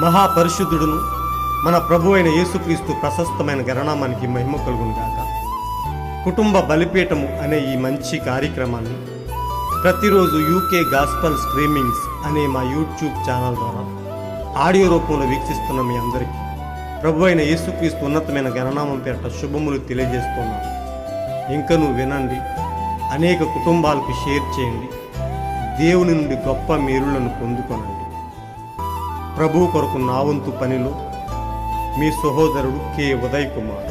మహాపరిశుద్ధుడును మన ప్రభు అయిన యేసుక్రీస్తు ప్రశస్తమైన గణనామానికి మహిమ కలుగును గాక. కుటుంబ బలిపీఠము అనే ఈ మంచి కార్యక్రమాన్ని ప్రతిరోజు యూకే గాస్పల్ స్ట్రీమింగ్స్ అనే మా యూట్యూబ్ ఛానల్ ద్వారా ఆడియో రూపంలో వీక్షిస్తున్న మీ అందరికీ ప్రభు అయిన యేసుక్రీస్తు ఉన్నతమైన గణనామం పేరిట శుభములు తెలియజేస్తున్నాను. ఇంకనూ వినండి, అనేక కుటుంబాలకు షేర్ చేయండి, దేవుని నుండి గొప్ప మేలులను పొందుకొనండి. ప్రభు కొరకు నా వంతు పనిలో మీ సహోదరుడు కె ఉదయ్ కుమార్.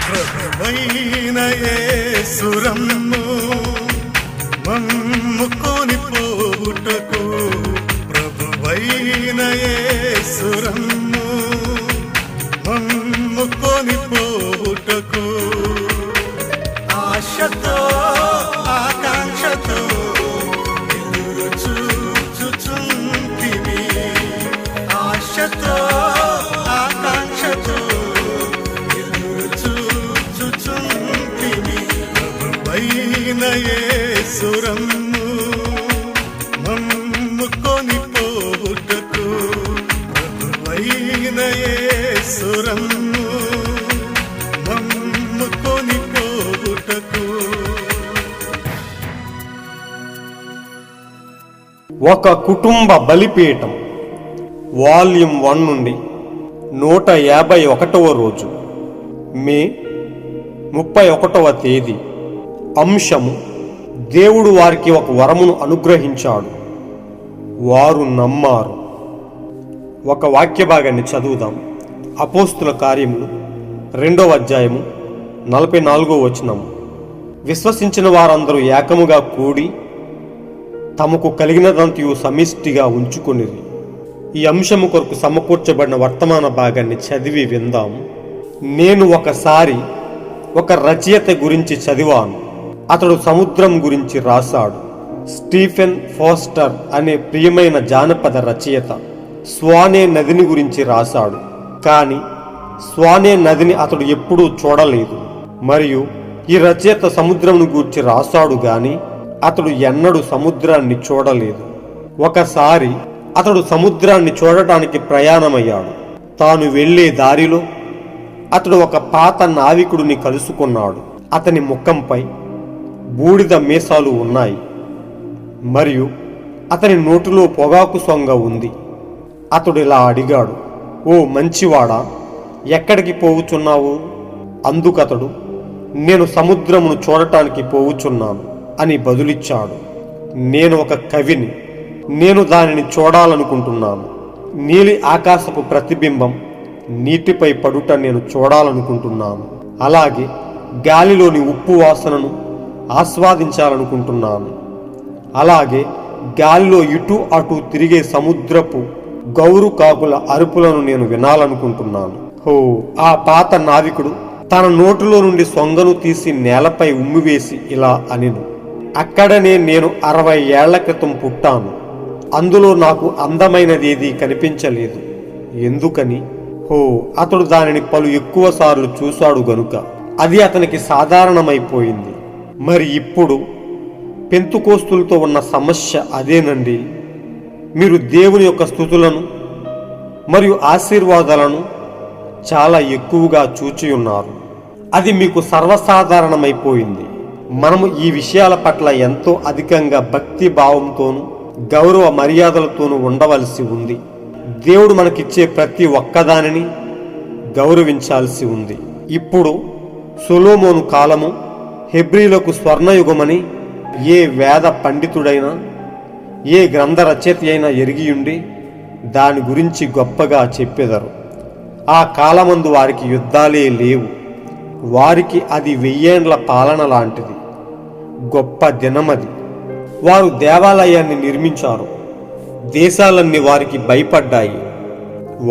ప్రభువైన యేసురమ్ము మమ్ముకొని పోవుటకు, ప్రభువైన యేసురమ్ము మమ్ముకొని పోవుటకు, ఆశతో ఆకాంక్షతో ఎదురు చూచుచుంటిమి, ఆశతో ఆకాంక్షతో ఎదురు చూచుచుంటిమి. ప్రభువైన యేసురమ్ము మమ్ముకొని పోవుటకు, ప్రభువైన యేసురమ్ము మమ్ముకొని పోవుటకు. ఒక కుటుంబ బలిపీఠం వాల్యూమ్ 1 నుండి 151వ రోజు, మే 31వ తేదీ. అంశము: దేవుడు వారికి ఒక వరమును అనుగ్రహించాడు, వారు నమ్మారు. ఒక వాక్య భాగాన్ని చదువుదాం. అపోస్తుల కార్యములు 2వ అధ్యాయము 44వ వచనము. విశ్వసించిన వారందరూ ఏకముగా కూడి తమకు కలిగినదంతయు సమిష్టిగా ఉంచుకొనిరి. ఈ అంశము కొరకు సమకూర్చబడిన వర్తమాన భాగాన్ని చదివి విందాం. నేను ఒకసారి ఒక రచయిత గురించి చదివాను. అతడు సముద్రం గురించి రాశాడు. స్టీఫెన్ ఫోస్టర్ అనే ప్రియమైన జానపద రచయిత స్వానే నదిని గురించి రాశాడు. కానీ స్వానే నదిని అతడు ఎప్పుడూ చూడలేదు. మరియు ఈ రచయిత సముద్రంను గూర్చి రాశాడు గాని అతడు ఎన్నడూ సముద్రాన్ని చూడలేదు. ఒకసారి అతడు సముద్రాన్ని చూడటానికి ప్రయాణమయ్యాడు. తాను వెళ్లే దారిలో అతడు ఒక పాత నావికుడిని కలుసుకున్నాడు. అతని ముఖంపై బూడిద మీసాలు ఉన్నాయి మరియు అతని నోటిలో పొగాకు సొంగ ఉంది. అతడు ఇలా అడిగాడు, ఓ మంచివాడా, ఎక్కడికి పోవుచున్నావు? అందుకతడు, నేను సముద్రమును చూడటానికి పోవుచున్నాను అని బదులిచ్చాడు. నేను ఒక కవిని, నేను దానిని చూడాలనుకుంటున్నాను. నీలి ఆకాశపు ప్రతిబింబం నీటిపై పడుట నేను చూడాలనుకుంటున్నాను. అలాగే గాలిలోని ఉప్పు వాసనను ఆస్వాదించాలనుకుంటున్నాను. అలాగే గాలిలో ఇటు అటు తిరిగే సముద్రపు గౌరు కాకుల అరుపులను నేను వినాలనుకుంటున్నాను. ఆ పాత నావికుడు తన నోటిలో నుండి సొంగను తీసి నేలపై ఉమ్మివేసి ఇలా అనిను, అక్కడనే నేను 60 ఏళ్ల క్రితం పుట్టాను. అందులో నాకు అందమైనదేదీ కనిపించలేదు. ఎందుకని? అతడు దానిని పలు ఎక్కువ సార్లు చూశాడు గనుక అది అతనికి సాధారణమైపోయింది. మరి ఇప్పుడు పెంతుకోస్తులతో ఉన్న సమస్య అదేనండి. మీరు దేవుని యొక్క స్తుతులను మరియు ఆశీర్వాదాలను చాలా ఎక్కువగా చూచి ఉన్నారు. అది మీకు సర్వసాధారణమైపోయింది. మనము ఈ విషయాల పట్ల ఎంతో అధికంగా భక్తి భావంతోనూ గౌరవ మర్యాదలతోనూ ఉండవలసి ఉంది. దేవుడు మనకిచ్చే ప్రతి ఒక్కదానిని గౌరవించాల్సి ఉంది. ఇప్పుడు సొలొమోను కాలము హెబ్రీలకు స్వర్ణయుగమని ఏ వేద పండితుడైనా ఏ గ్రంథ రచయిత అయినా ఎరిగియుండి దాని గురించి గొప్పగా చెప్పెదరు. ఆ కాలమందు వారికి యుద్ధాలే లేవు. వారికి అది 1000 ఏండ్ల పాలన లాంటిది. గొప్ప దినమది. వారు దేవాలయాన్ని నిర్మించారు. దేశాలన్నీ వారికి భయపడ్డాయి.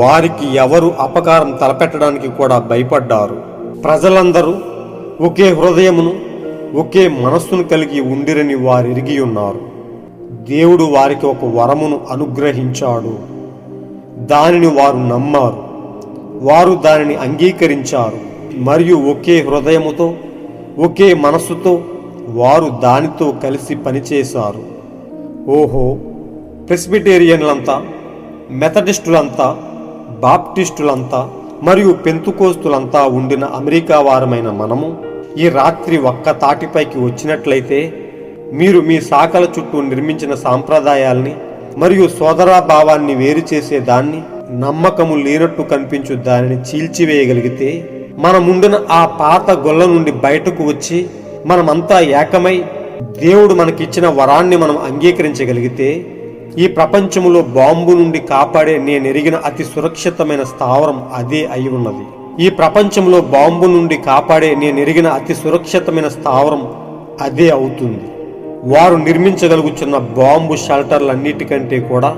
వారికి ఎవరు అపకారం తలపెట్టడానికి కూడా భయపడ్డారు. ప్రజలందరూ ఒకే హృదయమును ఒకే మనస్సును కలిగి ఉండిరని వారు ఎరిగి ఉన్నారు. దేవుడు వారికి ఒక వరమును అనుగ్రహించాడు. దానిని వారు నమ్మారు. వారు దానిని అంగీకరించారు మరియు ఒకే హృదయముతో ఒకే మనస్సుతో వారు దానితో కలిసి పనిచేశారు. ఓహో, ప్రెస్బిటేరియన్లంతా, మెథడిస్టులంతా, బాప్టిస్టులంతా మరియు పెంతుకోస్తులంతా ఉండిన అమెరికా వారమైన మనము ఈ రాత్రి ఒక్క తాటిపైకి వచ్చినట్లయితే మీరు మీ శాఖల చుట్టూ నిర్మించిన సాంప్రదాయాల్ని మరియు సోదరాభావాన్ని వేరు చేసే దాన్ని, నమ్మకము లేనట్టు కనిపించు దానిని చీల్చివేయగలిగితే, మనముండిన ఆ పాత గొల్ల నుండి బయటకు వచ్చి మనమంతా ఏకమై దేవుడు మనకిచ్చిన వరాన్ని మనం అంగీకరించగలిగితే, ఈ ప్రపంచములో బాంబు నుండి కాపాడే నేనెరిగిన అతి సురక్షితమైన స్థావరం అదే అయి ఉన్నది. ఈ ప్రపంచంలో బాంబు నుండి కాపాడే నేనెరిగిన అతి సురక్షితమైన స్థావరం అదే అవుతుంది. వారు నిర్మించగలుగుతున్న బాంబు షెల్టర్లన్నిటికంటే కూడా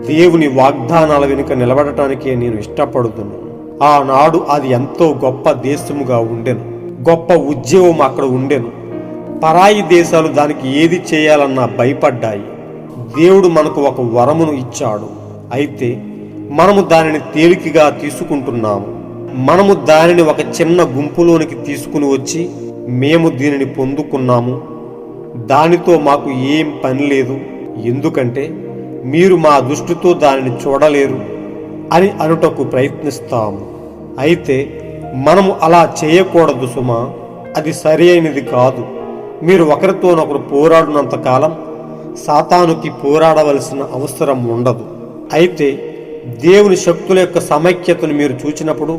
దేవుని వాగ్దానాల వెనుక నిలబడటానికే నేను ఇష్టపడుతున్నాను. ఆనాడు అది ఎంతో గొప్ప దేశముగా ఉండెను. గొప్ప ఉద్యోగం అక్కడ ఉండెను. పరాయి దేశాలు దానికి ఏది చేయాలన్నా భయపడ్డాయి. దేవుడు మనకు ఒక వరమును ఇచ్చాడు. అయితే మనము దానిని తేలికగా తీసుకుంటున్నాము. మనము దానిని ఒక చిన్న గుంపులోనికి తీసుకుని వచ్చి మేము దీనిని పొందుకున్నాము, దానితో మాకు ఏం పని లేదు, ఎందుకంటే మీరు మా దృష్టితో దానిని చూడలేరు అని అనుటకు ప్రయత్నిస్తాము. అయితే మనము అలా చేయకూడదు సుమా. అది సరి అయినది కాదు. మీరు ఒకరితోనొకరు పోరాడినంత కాలం సాతానుకి పోరాడవలసిన అవసరం ఉండదు. అయితే దేవుని శక్తుల యొక్క సమైక్యతను మీరు చూచినప్పుడు,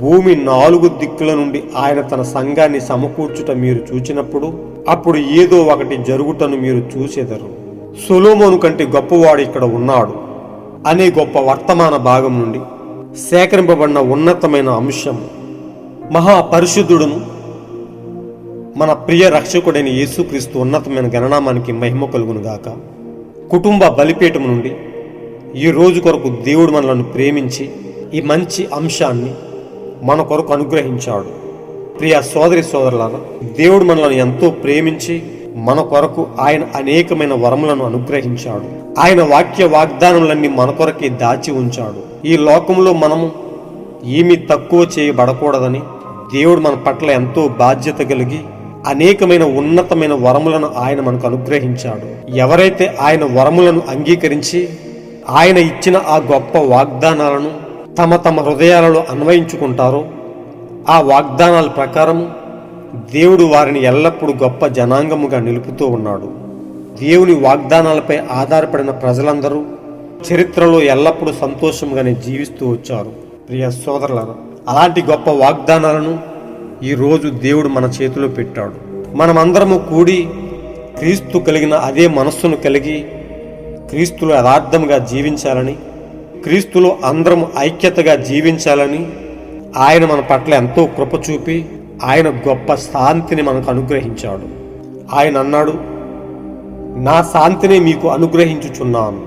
భూమి 4 దిక్కుల నుండి ఆయన తన సంఘాన్ని సమకూర్చుట మీరు చూచినప్పుడు, అప్పుడు ఏదో ఒకటి జరుగుటను మీరు చూసేదరు. సొలొమోను కంటే గొప్పవాడు ఇక్కడ ఉన్నాడు అనే గొప్ప వర్తమాన భాగం నుండి సేకరింపబడిన ఉన్నతమైన అంశం, మహాపరిశుద్ధుడును మన ప్రియ రక్షకుడైన యేసుక్రీస్తు ఉన్నతమైన గణనామానికి మహిమ కలుగునుగాక. కుటుంబ బలిపీఠం నుండి ఈ రోజు కొరకు దేవుడు మనలను ప్రేమించి ఈ మంచి అంశాన్ని మన కొరకు అనుగ్రహించాడు. ప్రియ సోదరి సోదరులారా, దేవుడు మనలను ఎంతో ప్రేమించి మన కొరకు ఆయన అనేకమైన వరములను అనుగ్రహించాడు. ఆయన వాక్య వాగ్దానములన్నీ మన కొరకే దాచి ఉంచాడు. ఈ లోకంలో మనము ఏమీ తక్కువ చేయబడకూడదని దేవుడు మన పట్ల ఎంతో బాధ్యత కలిగి అనేకమైన ఉన్నతమైన వరములను ఆయన మనకు అనుగ్రహించాడు. ఎవరైతే ఆయన వరములను అంగీకరించి ఆయన ఇచ్చిన ఆ గొప్ప వాగ్దానాలను తమ తమ హృదయాలలో అన్వయించుకుంటారో, ఆ వాగ్దానాల ప్రకారము దేవుడు వారిని ఎల్లప్పుడూ గొప్ప జనాంగముగా నిలుపుతూ ఉన్నాడు. దేవుని వాగ్దానాలపై ఆధారపడిన ప్రజలందరూ చరిత్రలో ఎల్లప్పుడూ సంతోషంగానే జీవిస్తూ వచ్చారు. ప్రియ సోదరులారా, అలాంటి గొప్ప వాగ్దానాలను ఈరోజు దేవుడు మన చేతిలో పెట్టాడు. మనమందరము కూడి క్రీస్తు కలిగిన అదే మనస్సును కలిగి క్రీస్తులో యథార్థంగా జీవించాలని, క్రీస్తులో అందరము ఐక్యతగా జీవించాలని ఆయన మన పట్ల ఎంతో కృప చూపి ఆయన గొప్ప శాంతిని మనకు అనుగ్రహించాడు. ఆయన అన్నాడు, నా శాంతిని మీకు అనుగ్రహించుచున్నాను,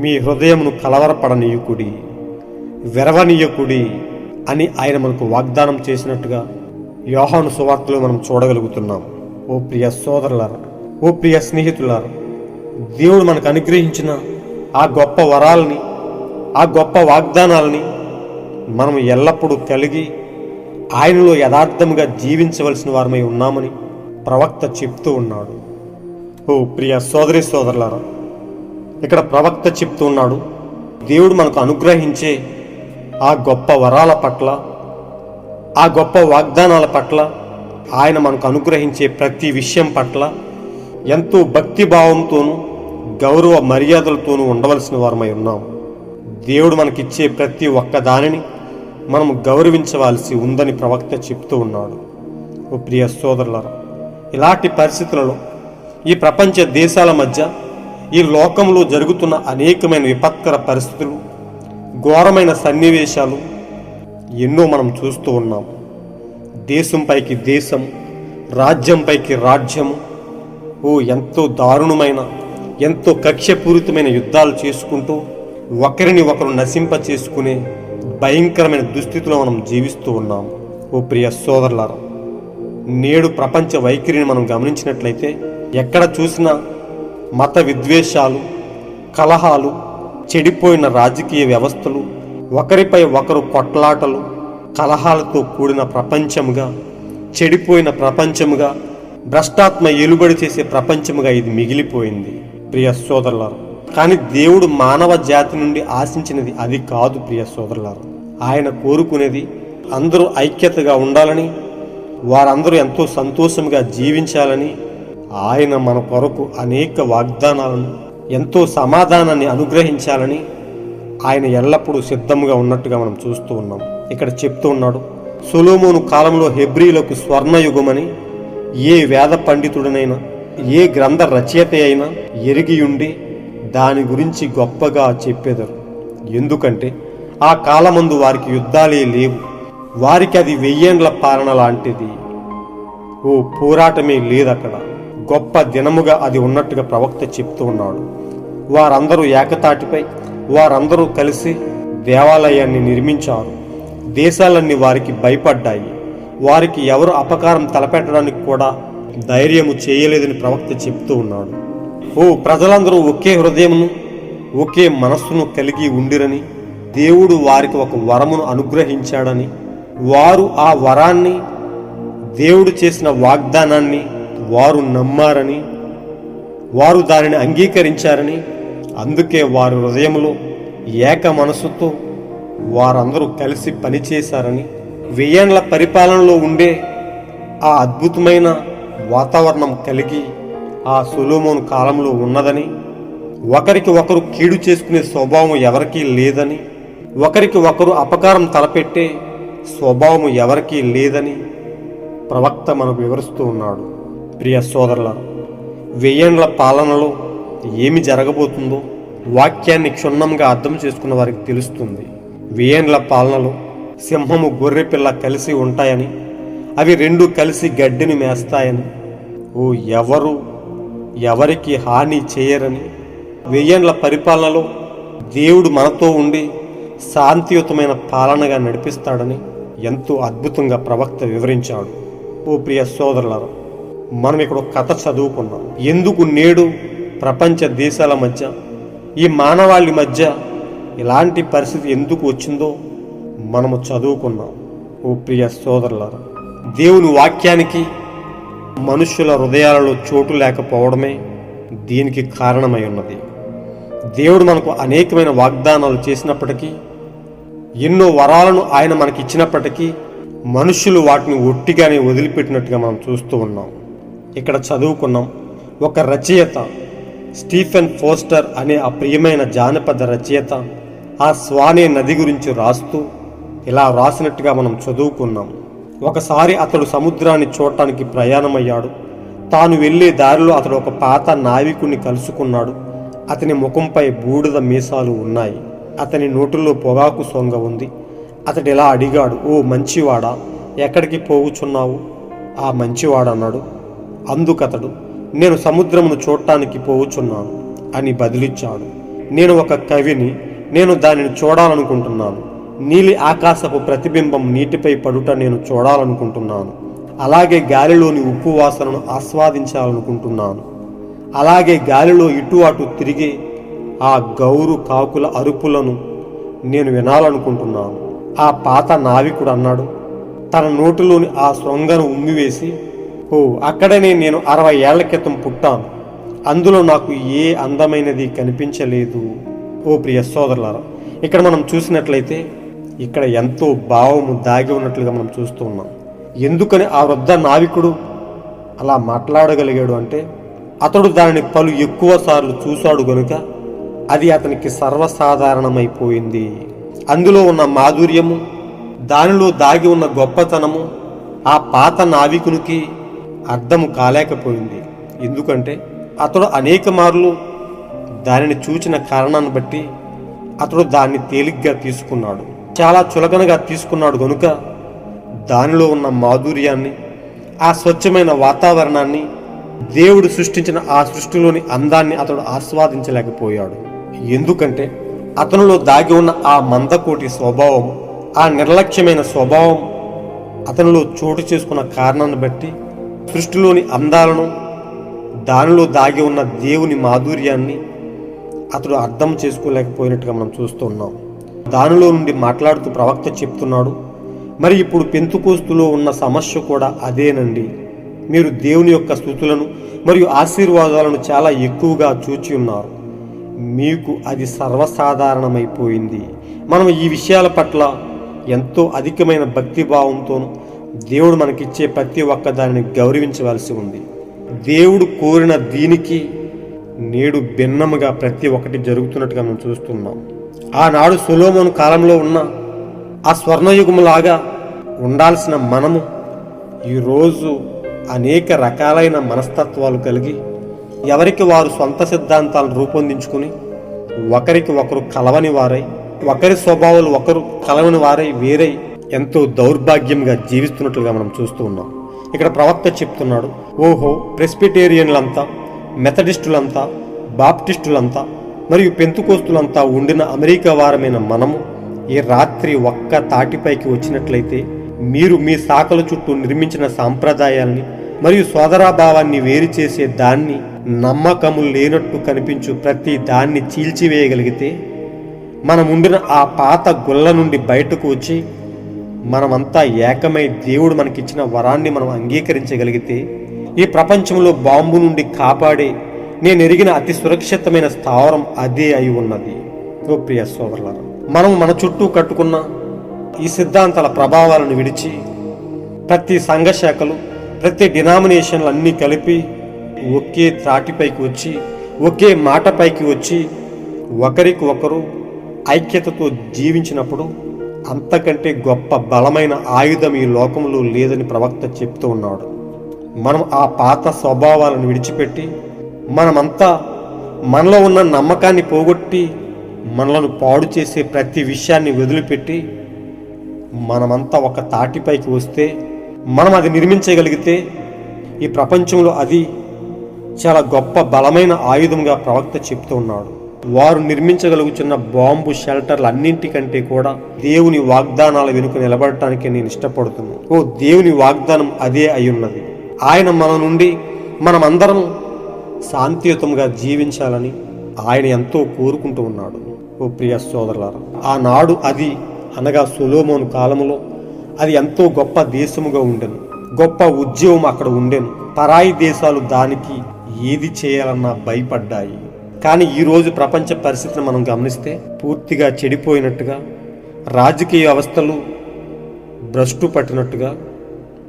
మీ హృదయమును కలవరపడనీయకుడి, వెరవనీయకుడి అని ఆయన మనకు వాగ్దానం చేసినట్టుగా యోహాను సువార్తలో మనం చూడగలుగుతున్నాం. ఓ ప్రియ సోదరులారా, ఓ ప్రియ స్నేహితులారా, దేవుడు మనకు అనుగ్రహించిన ఆ గొప్ప వరాలని, ఆ గొప్ప వాగ్దానాలని మనం ఎల్లప్పుడూ కలిగి ఆయనలో యథార్థంగా జీవించవలసిన వారమై ఉన్నామని ప్రవక్త చెప్తూ ఉన్నాడు. ఓ ప్రియ సోదరి సోదరులారా, ఇక్కడ ప్రవక్త చెప్తూ ఉన్నాడు, దేవుడు మనకు అనుగ్రహించే ఆ గొప్ప వరాల పట్ల, ఆ గొప్ప వాగ్దానాల పట్ల, ఆయన మనకు అనుగ్రహించే ప్రతి విషయం పట్ల ఎంతో భక్తిభావంతోనూ గౌరవ మర్యాదలతోనూ ఉండవలసిన వారమై ఉన్నాం. దేవుడు మనకిచ్చే ప్రతి ఒక్క దానిని మనము గౌరవించవలసి ఉందని ప్రవక్త చెప్తూ ఉన్నాడు. ఓ ప్రియ సోదరులారా, ఇలాంటి పరిస్థితులలో ఈ ప్రపంచ దేశాల మధ్య ఈ లోకంలో జరుగుతున్న అనేకమైన విపత్కర పరిస్థితులు, ఘోరమైన సన్నివేశాలు ఎన్నో మనం చూస్తూ ఉన్నాం. దేశం పైకి దేశం, రాజ్యం పైకి రాజ్యము, ఎంతో దారుణమైన, ఎంతో కక్ష్యపూరితమైన యుద్ధాలు చేసుకుంటూ ఒకరిని ఒకరు నశింప చేసుకునే భయంకరమైన దుస్థితిలో మనం జీవిస్తూ ఉన్నాం. ఓ ప్రియ సోదరులారా, నేడు ప్రపంచ వైఖరిని మనం గమనించినట్లయితే ఎక్కడ చూసినా మత విద్వేషాలు, కలహాలు, చెడిపోయిన రాజకీయ వ్యవస్థలు, ఒకరిపై ఒకరు కొట్లాటలు, కలహాలతో కూడిన ప్రపంచముగా, చెడిపోయిన ప్రపంచముగా భ్రష్టాత్మ ఏలుబడి చేసే ప్రపంచముగా ఇది మిగిలిపోయింది ప్రియ సోదరులారు. కానీ దేవుడు మానవ జాతి నుండి ఆశించినది అది కాదు ప్రియ సోదరులారు. ఆయన కోరుకునేది అందరూ ఐక్యతగా ఉండాలని, వారందరూ ఎంతో సంతోషంగా జీవించాలని, ఆయన మన కొరకు అనేక వాగ్దానాలను, ఎంతో సమాధానాన్ని అనుగ్రహించాలని ఆయన ఎల్లప్పుడూ సిద్ధంగా ఉన్నట్టుగా మనం చూస్తూ ఉన్నాం. ఇక్కడ చెప్తూ ఉన్నాడు, సొలొమోను కాలంలో హెబ్రీలకు స్వర్ణయుగమని ఏ వేద పండితుడనైనా, ఏ గ్రంథ రచయిత అయినా ఎరిగియుండి దాని గురించి గొప్పగా చెప్పెదరు. ఎందుకంటే ఆ కాలమందు వారికి యుద్ధాలే లేవు, వారికి అది 1000 ఏండ్ల పాలన లాంటిది. ఓ పోరాటమే లేదక్కడ, గొప్ప దినముగా అది ఉన్నట్టుగా ప్రవక్త చెప్తూ ఉన్నాడు. వారందరూ ఏకతాటిపై, వారందరూ కలిసి దేవాలయాన్ని నిర్మించారు. దేశాలన్నీ వారికి భయపడ్డాయి. వారికి ఎవరు అపకారం తలపెట్టడానికి కూడా ధైర్యము చేయలేదని ప్రవక్త చెప్తూ ఉన్నాడు. ఓ ప్రజలందరూ ఒకే హృదయమును, ఒకే మనస్సును కలిగి ఉండిరని, దేవుడు వారికి ఒక వరమును అనుగ్రహించాడని, వారు ఆ వరాన్ని, దేవుడు చేసిన వాగ్దానాన్ని వారు నమ్మారని, వారు దానిని అంగీకరించారని, అందుకే వారి హృదయంలో ఏక మనస్సుతో వారందరూ కలిసి పనిచేశారని, 1000 ఏండ్ల పరిపాలనలో ఉండే ఆ అద్భుతమైన వాతావరణం కలిగి ఆ సొలొమోను కాలంలో ఉన్నదని, ఒకరికి ఒకరు కీడు చేసుకునే స్వభావం ఎవరికీ లేదని, ఒకరికి ఒకరు అపకారం తలపెట్టే స్వభావం ఎవరికీ లేదని ప్రవక్త మనకు వివరిస్తూ ఉన్నాడు. ప్రియ సోదరులారా, 1000 ఏండ్ల పాలనలో ఏమి జరగబోతుందో వాక్యాన్ని క్షుణ్ణంగా అర్థం చేసుకున్న వారికి తెలుస్తుంది. 1000 ఏండ్ల పాలనలో సింహము, గొర్రెపిల్ల కలిసి ఉంటాయని, అవి 2 కలిసి గడ్డిని మేస్తాయని, ఓ ఎవరు ఎవరికి హాని చేయరని, 1000 ఏండ్ల పరిపాలనలో దేవుడు మనతో ఉండి శాంతియుతమైన పాలనగా నడిపిస్తాడని ఎంతో అద్భుతంగా ప్రవక్త వివరించాడు. ఓ ప్రియ సోదరులారా, మనం ఇక్కడ ఒక కథ చదువుకున్నాం. ఎందుకు నేడు ప్రపంచ దేశాల మధ్య, ఈ మానవాళి మధ్య ఇలాంటి పరిస్థితి ఎందుకు వచ్చిందో మనము చదువుకున్నాం. ఓ ప్రియ సోదరులారా, దేవుని వాక్యానికి మనుష్యుల హృదయాలలో చోటు లేకపోవడమే దీనికి కారణమై ఉన్నది. దేవుడు మనకు అనేకమైన వాగ్దానాలు చేసినప్పటికీ, ఎన్నో వరాలను ఆయన మనకి ఇచ్చినప్పటికీ మనుష్యులు వాటిని ఒట్టిగానే వదిలిపెట్టినట్టుగా మనం చూస్తూ ఉన్నాం. ఇక్కడ చదువుకున్నాం, ఒక రచయిత స్టీఫెన్ ఫోస్టర్ అనే ఆ ప్రియమైన జానపద రచయిత ఆ స్వానే నది గురించి రాస్తూ ఇలా రాసినట్టుగా మనం చదువుకున్నాం. ఒకసారి అతడు సముద్రాన్ని చూడటానికి ప్రయాణమయ్యాడు. తాను వెళ్ళే దారిలో అతడు ఒక పాత నావికుడిని కలుసుకున్నాడు. అతని ముఖంపై బూడిద మీసాలు ఉన్నాయి. అతని నోటిలో పొగాకు సొంగ ఉంది. అతడు ఇలా అడిగాడు, ఓ మంచివాడా, ఎక్కడికి పోవుచున్నావు? ఆ మంచివాడు అన్నాడు. అందుకతడు, నేను సముద్రమును చూడటానికి పోవుచున్నాను అని బదిలిచ్చాడు. నేను ఒక కవిని, నేను దానిని చూడాలనుకుంటున్నాను. నీలి ఆకాశపు ప్రతిబింబం నీటిపై పడుట నేను చూడాలనుకుంటున్నాను. అలాగే గాలిలోని ఉప్పు వాసనను ఆస్వాదించాలనుకుంటున్నాను. అలాగే గాలిలో ఇటు అటు తిరిగే ఆ గౌరు కాకుల అరుపులను నేను వినాలనుకుంటున్నాను. ఆ పాత నావికుడు అన్నాడు. తన నోటిలోని ఆ సొంగను ఉమ్మివేసి, ఓ అక్కడనే నేను 60 ఏళ్ల క్రితం పుట్టాను. అందులో నాకు ఏ అందమైనది కనిపించలేదు. ఓ ప్రియ సోదరులారా, ఇక్కడ మనం చూసినట్లయితే ఇక్కడ ఎంతో భావము దాగి ఉన్నట్లుగా మనం చూస్తూ ఉన్నాం. ఎందుకని ఆ వృద్ధ నావికుడు అలా మాట్లాడగలిగాడు అంటే, అతడు దానిని పలు ఎక్కువ సార్లు చూశాడు గనుక అది అతనికి సర్వసాధారణమైపోయింది. అందులో ఉన్న మాధుర్యము, దానిలో దాగి ఉన్న గొప్పతనము ఆ పాత నావికునికి అర్థము కాలేకపోయింది. ఎందుకంటే అతడు అనేక మార్లు దానిని చూచిన కారణాన్ని బట్టి అతడు దాన్ని తేలిగ్గా తీసుకున్నాడు, చాలా చులకనగా తీసుకున్నాడు. గనుక దానిలో ఉన్న మాధుర్యాన్ని, ఆ స్వచ్ఛమైన వాతావరణాన్ని, దేవుడు సృష్టించిన ఆ సృష్టిలోని అందాన్ని అతడు ఆస్వాదించలేకపోయాడు. ఎందుకంటే అతనిలో దాగి ఉన్న ఆ మందకోటి స్వభావం, ఆ నిర్లక్ష్యమైన స్వభావం అతనిలో చోటు చేసుకున్న కారణాన్ని బట్టి సృష్టిలోని అందాలను, దానిలో దాగి ఉన్న దేవుని మాధుర్యాన్ని అతడు అర్థం చేసుకోలేకపోయినట్టుగా మనం చూస్తున్నాం. దానిలో నుండి మాట్లాడుతూ ప్రవక్త చెప్తున్నాడు, మరి ఇప్పుడు పెంతుకోస్తులో ఉన్న సమస్య కూడా అదేనండి. మీరు దేవుని యొక్క స్తుతులను మరియు ఆశీర్వాదాలను చాలా ఎక్కువగా చూచి ఉన్నారు. మీకు అది సర్వసాధారణమైపోయింది. మనం ఈ విషయాల పట్ల ఎంతో అధికమైన భక్తిభావంతోనూ దేవుడు మనకిచ్చే ప్రతి ఒక్క దానిని గౌరవించవలసి ఉంది. దేవుడు కోరిన దీనికి నేడు భిన్నముగా ప్రతి ఒక్కటి జరుగుతున్నట్టుగా మనం చూస్తున్నాం. ఆనాడు సొలొమోను కాలంలో ఉన్న ఆ స్వర్ణయుగములాగా ఉండాల్సిన మనము ఈరోజు అనేక రకాలైన మనస్తత్వాలు కలిగి ఎవరికి వారు సొంత సిద్ధాంతాలను రూపొందించుకుని ఒకరికి ఒకరు కలవని వారై, ఒకరి స్వభావాలు ఒకరు కలవని వారై వేరై ఎంతో దౌర్భాగ్యంగా జీవిస్తున్నట్లుగా మనం చూస్తూ ఉన్నాం. ఇక్కడ ప్రవక్త చెప్తున్నాడు, ఓహో ప్రెస్బిటేరియన్లంతా, మెథడిస్టులంతా, బాప్టిస్టులంతా మరియు పెంతుకోస్తులంతా ఉండిన అమెరికా వారమైన మనము ఈ రాత్రి ఒక్క తాటిపైకి వచ్చినట్లయితే మీరు మీ శాఖల చుట్టూ నిర్మించిన సాంప్రదాయాల్ని మరియు సోదరాభావాన్ని వేరు చేసే దాన్ని, నమ్మకము లేనట్టు కనిపించు ప్రతి దాన్ని చీల్చివేయగలిగితే, మనం ఉండిన ఆ పాత గుల్ల నుండి బయటకు వచ్చి మనమంతా ఏకమై దేవుడు మనకిచ్చిన వరాన్ని మనం అంగీకరించగలిగితే, ఈ ప్రపంచంలో బాంబు నుండి కాపాడే నేను ఎరిగిన అతి సురక్షితమైన స్థావరం అదే అయి ఉన్నది. ఓ ప్రియ సోదరులారా, మనం మన చుట్టూ కట్టుకున్న ఈ సిద్ధాంతాల ప్రభావాలను విడిచి ప్రతి సంఘ శాఖలు, ప్రతి డినామినేషన్లు అన్నీ కలిపి ఒకే త్రాటిపైకి వచ్చి, ఒకే మాటపైకి వచ్చి ఒకరికి ఒకరు ఐక్యతతో జీవించినప్పుడు అంతకంటే గొప్ప బలమైన ఆయుధం ఈ లోకంలో లేదని ప్రవక్త చెప్తూ ఉన్నాడు. మనం ఆ పాత స్వభావాలను విడిచిపెట్టి మనమంతా మనలో ఉన్న నమ్మకాన్ని పోగొట్టి మనలను పాడు చేసే ప్రతి విషయాన్ని వదిలిపెట్టి మనమంతా ఒక తాటిపైకి వస్తే, మనం అది నిర్మించగలిగితే ఈ ప్రపంచంలో అది చాలా గొప్ప బలమైన ఆయుధంగా ప్రవక్త చెప్తూ ఉన్నాడు. వారు నిర్మించగలుగుతున్న బాంబు షెల్టర్లు అన్నింటికంటే కూడా దేవుని వాగ్దానాల వెనుక నిలబడటానికి నేను ఇష్టపడుతున్నాను. ఓ దేవుని వాగ్దానం అదే అయ్యున్నది. ఆయన మన నుండి మనమందరం శాంతియుతంగా జీవించాలని ఆయన ఎంతో కోరుకుంటూ ఉన్నాడు. ఓ ప్రియ సోదరులారా, ఆనాడు అది అనగా సొలొమోను కాలములో అది ఎంతో గొప్ప దేశముగా ఉండెను. గొప్ప ఉద్యమం అక్కడ ఉండెను. పరాయి దేశాలు దానికి ఏది చేయాలన్నా భయపడ్డాయి. కానీ ఈరోజు ప్రపంచ పరిస్థితిని మనం గమనిస్తే పూర్తిగా చెడిపోయినట్టుగా, రాజకీయ వ్యవస్థలు భ్రష్టు పట్టినట్టుగా,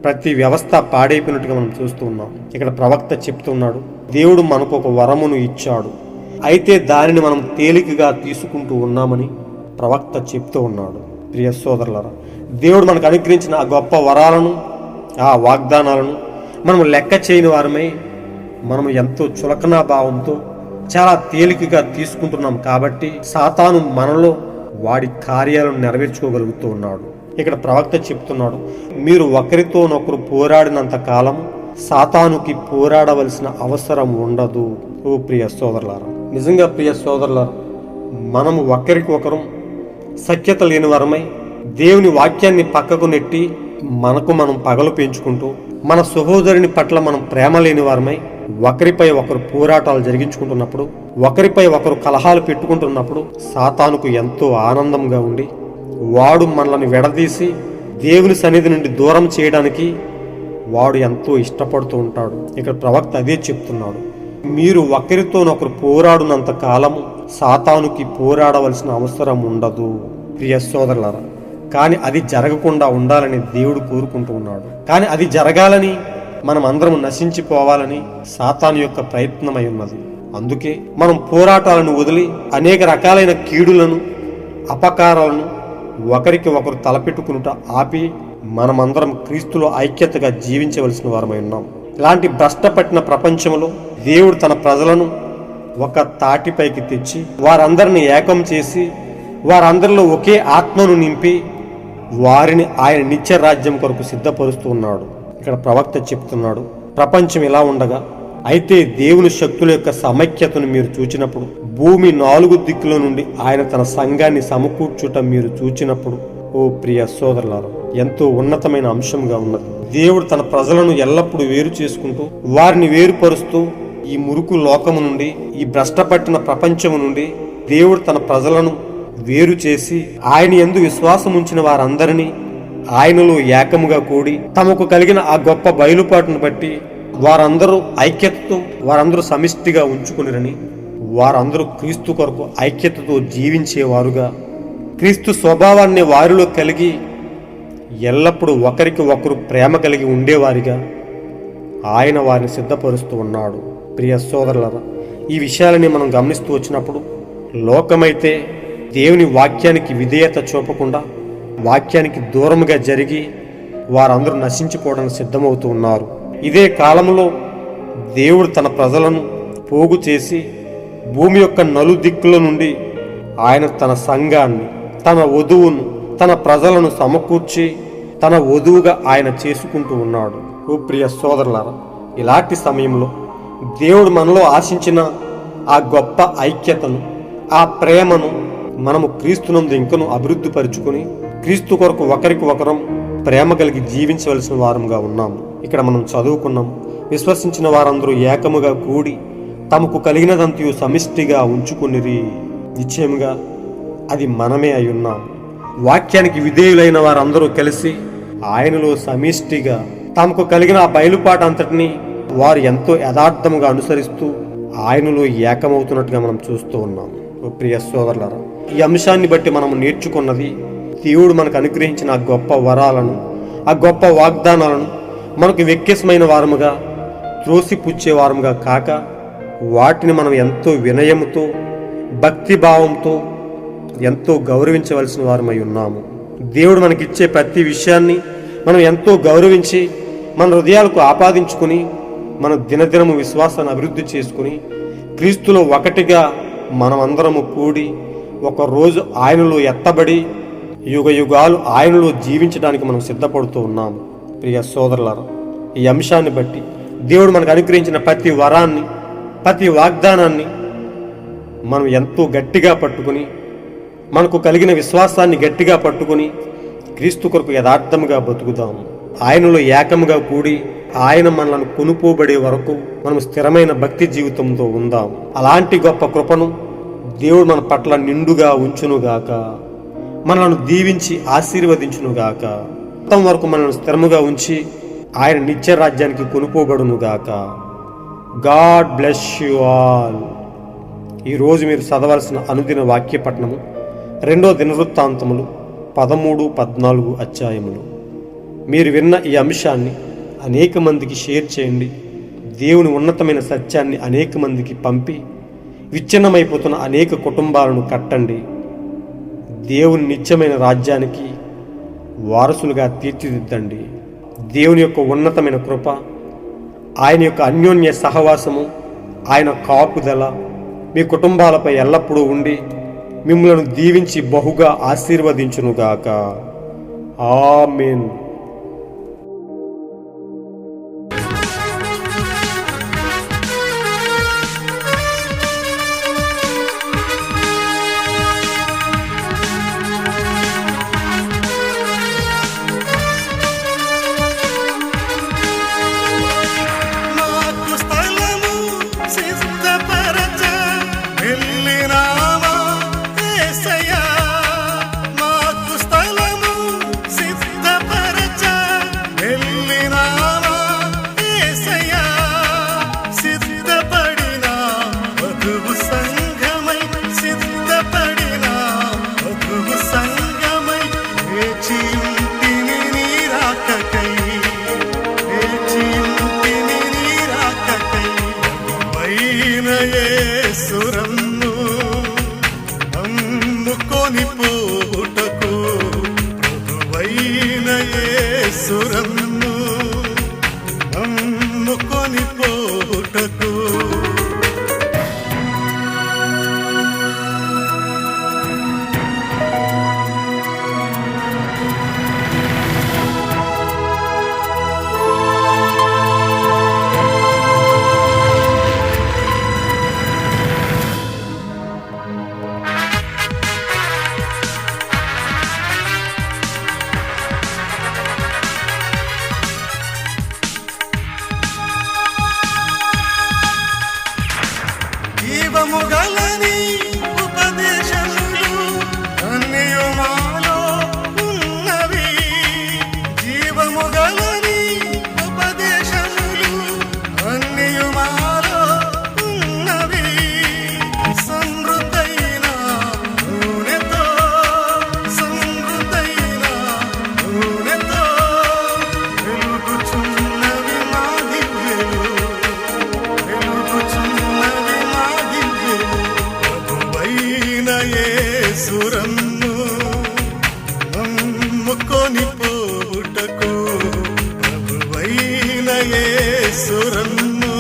ప్రతి వ్యవస్థ పాడైపోయినట్టుగా మనం చూస్తూ ఉన్నాం. ఇక్కడ ప్రవక్త చెప్తున్నాడు, దేవుడు మనకు ఒక వరమును ఇచ్చాడు, అయితే దానిని మనం తేలికగా తీసుకుంటూ ఉన్నామని ప్రవక్త చెప్తూ ఉన్నాడు. ప్రియ సోదరులారా, దేవుడు మనకు అనుగ్రహించిన ఆ గొప్ప వరాలను, ఆ వాగ్దానాలను మనం లెక్క చేయని వారమై మనము ఎంతో చులకనా భావంతో చాలా తేలికగా తీసుకుంటున్నాం. కాబట్టి సాతాను మనలో వాడి కార్యాలను నెరవేర్చుకోగలుగుతూ ఉన్నాడు. ఇక్కడ ప్రవక్త చెప్తున్నాడు, మీరు ఒకరితోనొకరు పోరాడినంత కాలం సాతానుకి పోరాడవలసిన అవసరం ఉండదు. ఓ ప్రియ సోదరులారా, నిజంగా ప్రియ సోదరులారా, మనము ఒకరికి ఒకరు సఖ్యత లేని వరమై దేవుని వాక్యాన్ని పక్కకు నెట్టి మనకు మనం పగలు పెంచుకుంటూ మన సహోదరుని పట్ల మనం ప్రేమ లేని వారమై ఒకరిపై ఒకరు పోరాటాలు జరిగించుకుంటున్నప్పుడు, ఒకరిపై ఒకరు కలహాలు పెట్టుకుంటున్నప్పుడు సాతానుకు ఎంతో ఆనందంగా ఉండి వాడు మనల్ని విడదీసి దేవుని సన్నిధి నుండి దూరం చేయడానికి వాడు ఎంతో ఇష్టపడుతూ ఉంటాడు. ఇక్కడ ప్రవక్త అదే చెప్తున్నాడు, మీరు ఒకరితోనొకరు పోరాడునంత కాలము సాతానుకి పోరాడవలసిన అవసరం ఉండదు. ప్రియ సోదరులారా, కానీ అది జరగకుండా ఉండాలని దేవుడు కోరుకుంటూ ఉన్నాడు. కానీ అది జరగాలని మనం అందరం నశించిపోవాలని సాతాను యొక్క ప్రయత్నమై ఉన్నది. అందుకే మనం పోరాటాలను వదిలి అనేక రకాలైన కీడులను, అపకారాలను ఒకరికి ఒకరు తలపెట్టుకునుట ఆపి మనమందరం క్రీస్తులో ఐక్యతగా జీవించవలసిన వారమై ఉన్నాం. ఇలాంటి భ్రష్టపట్టిన ప్రపంచంలో దేవుడు తన ప్రజలను ఒక తాటిపైకి తెచ్చి వారందరిని ఏకం చేసి వారందరిలో ఒకే ఆత్మను నింపి వారిని ఆయన నిత్య రాజ్యం కొరకు సిద్ధపరుస్తూ ఉన్నాడు. ఇక్కడ ప్రవక్త చెప్తున్నాడు, ప్రపంచం ఇలా ఉండగా అయితే దేవుని శక్తుల యొక్క సమైక్యతను మీరు చూచినప్పుడు, భూమి 4 దిక్కుల నుండి ఆయన తన సంఘాన్ని సమకూర్చుట మీరు చూచినప్పుడు, ఓ ప్రియ సోదరులారా, ఎంతో ఉన్నతమైన అంశంగా ఉన్నది. దేవుడు తన ప్రజలను ఎల్లప్పుడూ వేరు చేసుకుంటూ వారిని వేరుపరుస్తూ ఈ మురుకు లోకము నుండి, ఈ భ్రష్టపట్టిన ప్రపంచము నుండి దేవుడు తన ప్రజలను వేరు చేసి ఆయన యందు విశ్వాసం ఉంచిన వారందరినీ ఆయనలో ఏకముగా కూడి తమకు కలిగిన ఆ గొప్ప బయలుపాటును బట్టి వారందరూ ఐక్యతతో వారందరూ సమిష్టిగా ఉంచుకునిరని, వారందరూ క్రీస్తు కొరకు ఐక్యతతో జీవించేవారుగా, క్రీస్తు స్వభావాన్ని వారిలో కలిగి ఎల్లప్పుడూ ఒకరికి ఒకరు ప్రేమ కలిగి ఉండేవారిగా ఆయన వారిని సిద్ధపరుస్తూ ఉన్నాడు. ప్రియ సోదరులారా, ఈ విషయాలని మనం గమనిస్తూ వచ్చినప్పుడు లోకమైతే దేవుని వాక్యానికి విధేయత చూపకుండా వాక్యానికి దూరముగా జరిగి వారందరూ నశించిపోవడానికి సిద్ధమవుతూ ఉన్నారు. ఇదే కాలంలో దేవుడు తన ప్రజలను పోగు చేసి భూమి యొక్క నలుదిక్కుల నుండి ఆయన తన సంఘాన్ని, తన వధువును, తన ప్రజలను సమకూర్చి తన వధువుగా ఆయన చేసుకుంటూ ఉన్నాడు. ఓ ప్రియ సోదరులారా, ఇలాంటి సమయంలో దేవుడు మనలో ఆశించిన ఆ గొప్ప ఐక్యతను, ఆ ప్రేమను మనము క్రీస్తునందు ఇంకను అభివృద్ధి పరుచుకుని క్రీస్తు కొరకు ఒకరికి ఒకరం ప్రేమ కలిగి జీవించవలసిన వారంగా ఉన్నాము. ఇక్కడ మనం చదువుకున్నాం, విశ్వసించిన వారందరూ ఏకముగా కూడి తమకు కలిగినదంతయు సమిష్టిగా ఉంచుకునిరి. నిశ్చయముగా అది మనమే అయి ఉన్నాం. వాక్యానికి విధేయులైన వారందరూ కలిసి ఆయనలో సమిష్టిగా తమకు కలిగిన ఆ బయలుపాటు అంతటిని వారు ఎంతో యథార్థముగా అనుసరిస్తూ ఆయనలో ఏకమవుతున్నట్టుగా మనం చూస్తూ ఉన్నాం. ఓ ప్రియ సోదరులారా, ఈ అంశాన్ని బట్టి మనం నేర్చుకున్నది, దేవుడు మనకు అనుగ్రహించిన ఆ గొప్ప వరాలను, ఆ గొప్ప వాగ్దానాలను మనకు వెక్కిసమైన వారముగా, త్రోసిపుచ్చే వారముగా కాక వాటిని మనం ఎంతో వినయముతో, భక్తిభావంతో ఎంతో గౌరవించవలసిన వారమై ఉన్నాము. దేవుడు మనకిచ్చే ప్రతి విషయాన్ని మనం ఎంతో గౌరవించి మన హృదయాలకు ఆపాదించుకుని మన దినదినము విశ్వాసాన్ని అభివృద్ధి చేసుకుని క్రీస్తులో ఒకటిగా మనమందరము కూడి ఒకరోజు ఆయనలో ఎత్తబడి యుగ యుగాలు ఆయనలో జీవించడానికి మనం సిద్ధపడుతూ ఉన్నాము. ప్రియ సోదరులారా, ఈ అంశాన్ని బట్టి దేవుడు మనకు అనుగ్రహించిన ప్రతి వరాన్ని, ప్రతి వాగ్దానాన్ని మనం ఎంతో గట్టిగా పట్టుకుని, మనకు కలిగిన విశ్వాసాన్ని గట్టిగా పట్టుకుని క్రీస్తు కొరకు యథార్థముగా బతుకుదాము. ఆయనలో ఏకముగా కూడి ఆయన మనలను కొనుపోబడే వరకు మనం స్థిరమైన భక్తి జీవితంతో ఉందాం. అలాంటి గొప్ప కృపను దేవుడు మన పట్ల నిండుగా ఉంచునుగాక, మనలను దీవించి ఆశీర్వదించునుగాక, మొత్తం వరకు మనల్ని స్థిరముగా ఉంచి ఆయన నిత్య రాజ్యానికి కొనుపోబడునుగాక. God bless you all. ఈరోజు మీరు చదవాల్సిన అనుదిన వాక్యపట్నము 2వ దినవృత్తాంతములు 13-14 అధ్యాయములు. మీరు విన్న ఈ అంశాన్ని అనేక మందికి షేర్ చేయండి. దేవుని ఉన్నతమైన సత్యాన్ని అనేక మందికి పంపి విచ్ఛిన్నమైపోతున్న అనేక కుటుంబాలను కట్టండి. దేవుని నిత్యమైన రాజ్యానికి వారసులుగా తీర్చిదిద్దండి. దేవుని యొక్క ఉన్నతమైన కృప, ఆయన యొక్క అన్యోన్య సహవాసము, ఆయన కాపుదల మీ కుటుంబాలపై ఎల్లప్పుడూ ఉండి మిమ్మలను దీవించి బహుగా ఆశీర్వదించునుగాక. ఆమేన్. సురమ్ము అమ్ముకొని పోవుటకు ప్రభువైన యేసురమ్ము అమ్ముకొని పోవుటకు మమ్ముకొని పోవుటకు ప్రభువైన యేసురమ్ము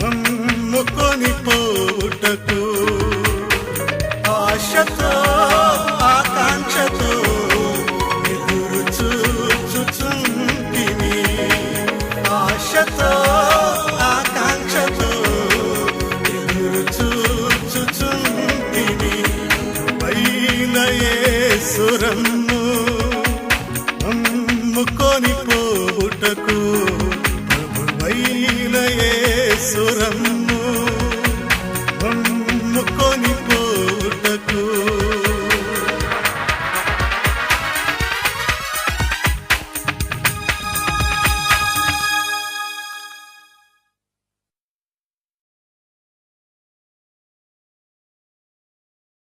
మమ్ముకొని పోవుటకు ఆశతో ఆకాంక్షతో ఎదురు చూచుచుంటిని ఆశతో ఆకాంక్షతో ఎదురు చూచుచుంటిని పైన యేసురమ్ము మమ్ముకొని పోవుటకు ప్రభువైన యేసురమ్ము